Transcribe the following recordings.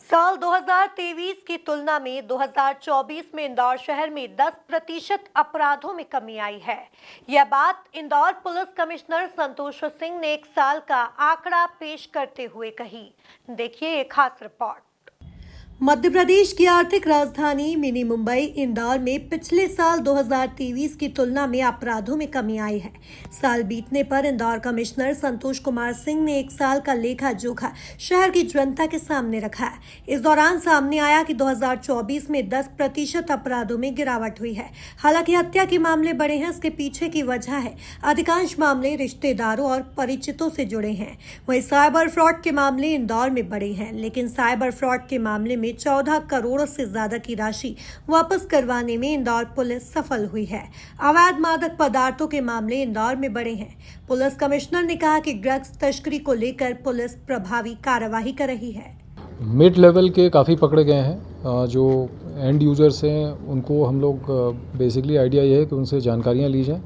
साल 2023 की तुलना में 2024 में इंदौर शहर में 10% अपराधों में कमी आई है। यह बात इंदौर पुलिस कमिश्नर संतोष सिंह ने एक साल का आंकड़ा पेश करते हुए कही। देखिए एक खास रिपोर्ट। मध्य प्रदेश की आर्थिक राजधानी मिनी मुंबई इंदौर में पिछले साल 2023 की तुलना में अपराधों में कमी आई है। साल बीतने पर इंदौर कमिश्नर संतोष कुमार सिंह ने एक साल का लेखा जोखा शहर की जनता के सामने रखा है। इस दौरान सामने आया कि 2024 में 10% अपराधों में गिरावट हुई है। हालांकि हत्या के मामले बढ़े हैं, इसके पीछे की वजह है अधिकांश मामले रिश्तेदारों और परिचितों से जुड़े हैं। वहीं साइबर फ्रॉड के मामले इंदौर में बढ़े हैं, लेकिन साइबर फ्रॉड के मामले में 14 करोड़ से ज्यादा की राशि वापस करवाने में इंदौर पुलिस सफल हुई है। अवैध मादक पदार्थों के मामले इंदौर में बढ़े हैं। पुलिस कमिश्नर ने कहा कि ड्रग्स तस्करी को लेकर पुलिस प्रभावी कार्रवाई कर रही है। मिड लेवल के काफ़ी पकड़े गए हैं। जो एंड यूजर्स हैं उनको हम लोग बेसिकली आइडिया ये है कि उनसे जानकारियाँ ली जाएँ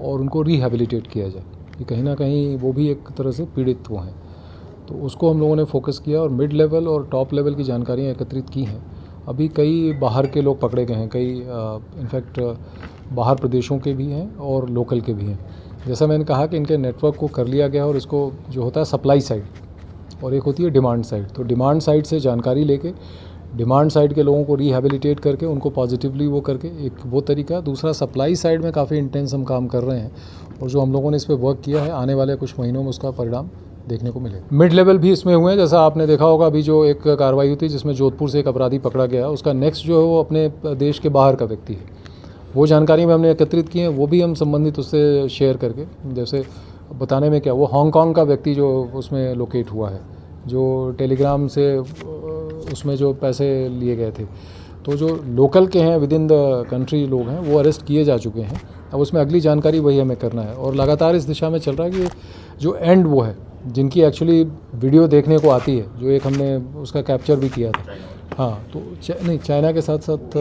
और उनको रिहेबिलिटेट किया जाए कि कहीं ना कहीं वो भी एक तरह से पीड़ित हुए हैं, तो उसको हम लोगों ने फोकस किया और मिड लेवल और टॉप लेवल की जानकारियाँ एकत्रित की हैं। अभी कई बाहर के लोग पकड़े गए हैं, कई इनफैक्ट बाहर प्रदेशों के भी हैं और लोकल के भी हैं। जैसा मैंने कहा कि इनके नेटवर्क को कर लिया गया और इसको जो होता है सप्लाई साइड और एक होती है डिमांड साइड, तो डिमांड साइड से जानकारी लेके डिमांड साइड के लोगों को रिहेबिलिटेट करके उनको पॉजिटिवली वो करके एक वो तरीका। दूसरा सप्लाई साइड में काफ़ी इंटेंस हम काम कर रहे हैं और जो हम लोगों ने इस पर वर्क किया है आने वाले कुछ महीनों में उसका परिणाम देखने को मिले। मिड लेवल भी इसमें हुए हैं, जैसा आपने देखा होगा अभी जो एक कार्रवाई हुई थी जिसमें जोधपुर से एक अपराधी पकड़ा गया, उसका नेक्स्ट जो है वो अपने देश के बाहर का व्यक्ति है। वो जानकारी में हमने एकत्रित की है, वो भी हम संबंधित उससे शेयर करके, जैसे बताने में क्या, वो हांगकांग का व्यक्ति जो उसमें लोकेट हुआ है, जो टेलीग्राम से उसमें जो पैसे लिए गए थे, तो जो लोकल के हैं विद इन द कंट्री लोग हैं वो अरेस्ट किए जा चुके हैं। अब उसमें अगली जानकारी वही हमें करना है और लगातार इस दिशा में चल रहा है कि जो एंड वो है जिनकी एक्चुअली वीडियो देखने को आती है, जो एक हमने उसका कैप्चर भी किया था। हाँ, तो नहीं, चाइना के साथ साथ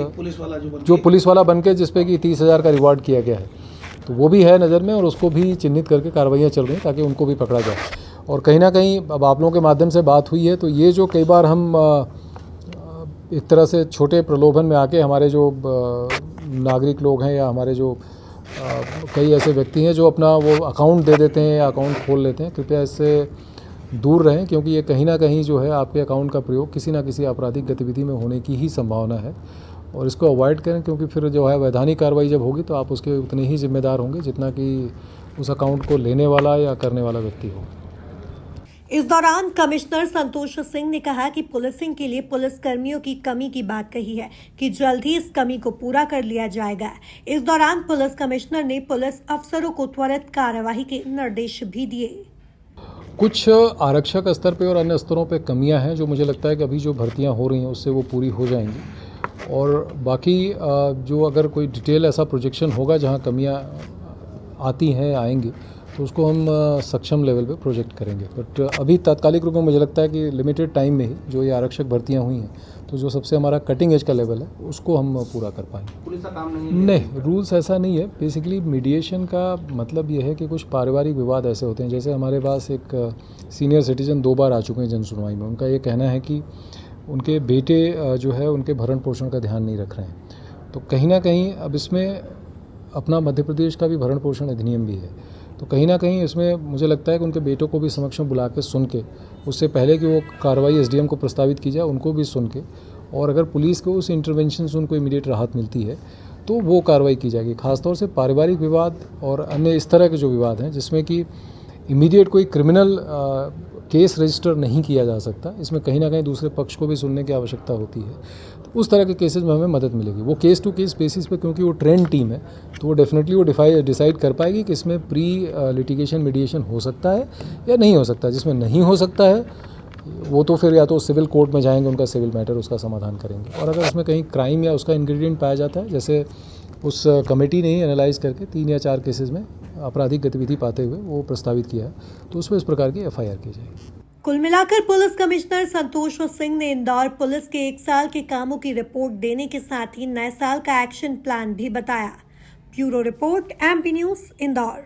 पुलिस वाला बन के जिसपे कि 30,000 का रिवार्ड किया गया है, तो वो भी है नज़र में और उसको भी चिन्हित करके कार्रवाइयाँ चल रही हैं ताकि उनको भी पकड़ा जाए। और कहीं ना कहीं अब आप लोगों के माध्यम से बात हुई है, तो ये जो कई बार हम एक तरह से छोटे प्रलोभन में आके हमारे जो नागरिक लोग हैं या हमारे जो कई ऐसे व्यक्ति हैं जो अपना वो अकाउंट दे देते हैं या अकाउंट खोल लेते हैं, कृपया इससे दूर रहें, क्योंकि ये कहीं ना कहीं जो है आपके अकाउंट का प्रयोग किसी ना किसी आपराधिक गतिविधि में होने की ही संभावना है और इसको अवॉइड करें, क्योंकि फिर जो है वैधानिक कार्रवाई जब होगी तो आप उसके उतने ही जिम्मेदार होंगे जितना कि उस अकाउंट को लेने वाला या करने वाला व्यक्ति हो। इस दौरान कमिश्नर संतोष सिंह ने कहा कि पुलिसिंग के लिए पुलिस कर्मियों की कमी की बात कही है कि जल्द ही इस कमी को पूरा कर लिया जाएगा। इस दौरान पुलिस कमिश्नर ने पुलिस अफसरों को त्वरित कार्यवाही के निर्देश भी दिए। कुछ आरक्षक स्तर पे और अन्य स्तरों पे कमियां हैं जो मुझे लगता है कि अभी जो भर्तियां हो रही हैं उससे वो पूरी हो जाएंगी और बाकी जो अगर कोई डिटेल ऐसा प्रोजेक्शन होगा जहां कमियां आती हैं आएंगी तो उसको हम सक्षम लेवल पे प्रोजेक्ट करेंगे। बट अभी तात्कालिक रूप में मुझे लगता है कि लिमिटेड टाइम में ही जो ये आरक्षक भर्तियां हुई हैं, तो जो सबसे हमारा कटिंग एज का लेवल है उसको हम पूरा कर पाएंगे। पुलिस का काम नहीं, रूल्स ऐसा नहीं है। बेसिकली मीडिएशन का मतलब ये है कि कुछ पारिवारिक विवाद ऐसे होते हैं, जैसे हमारे पास एक सीनियर सिटीजन 2 बार आ चुके हैं जन सुनवाई में। उनका ये कहना है कि उनके बेटे जो है उनके भरण पोषण का ध्यान नहीं रख रहे हैं, तो कहीं ना कहीं अब इसमें अपना मध्य प्रदेश का भी भरण पोषण अधिनियम भी है, तो कहीं ना कहीं इसमें मुझे लगता है कि उनके बेटों को भी समक्ष में बुला के सुन के, उससे पहले कि वो कार्रवाई एसडीएम को प्रस्तावित की जाए, उनको भी सुन के, और अगर पुलिस को उस इंटरवेंशन से उनको इमीडिएट राहत मिलती है तो वो कार्रवाई की जाएगी। खासतौर से पारिवारिक विवाद और अन्य इस तरह के जो विवाद हैं जिसमें कि इमीडिएट कोई क्रिमिनल केस रजिस्टर नहीं किया जा सकता, इसमें कहीं ना कहीं दूसरे पक्ष को भी सुनने की आवश्यकता होती है, तो उस तरह के केसेस में हमें मदद मिलेगी। वो केस टू केस बेसिस पे, क्योंकि वो ट्रेंड टीम है, तो वो डेफिनेटली वो डिसाइड कर पाएगी कि इसमें प्री लिटिगेशन मीडिएशन हो सकता है या नहीं हो सकता है। जिसमें नहीं हो सकता है वो तो फिर या तो सिविल कोर्ट में जाएंगे, उनका सिविल मैटर उसका समाधान करेंगे, और अगर उसमें कहीं क्राइम या उसका इंग्रेडिएंट पाया जाता है, जैसे उस कमेटी ने ही एनालाइज करके 3 या 4 केसेस में आपराधिक गतिविधि पाते हुए वो प्रस्तावित किया है, तो उसमें इस प्रकार की एफआईआर की जाएगी। कुल मिलाकर पुलिस कमिश्नर संतोष सिंह ने इंदौर पुलिस के 1 साल के कामों की रिपोर्ट देने के साथ ही नए साल का एक्शन प्लान भी बताया। Bureau report, MP news, Indore.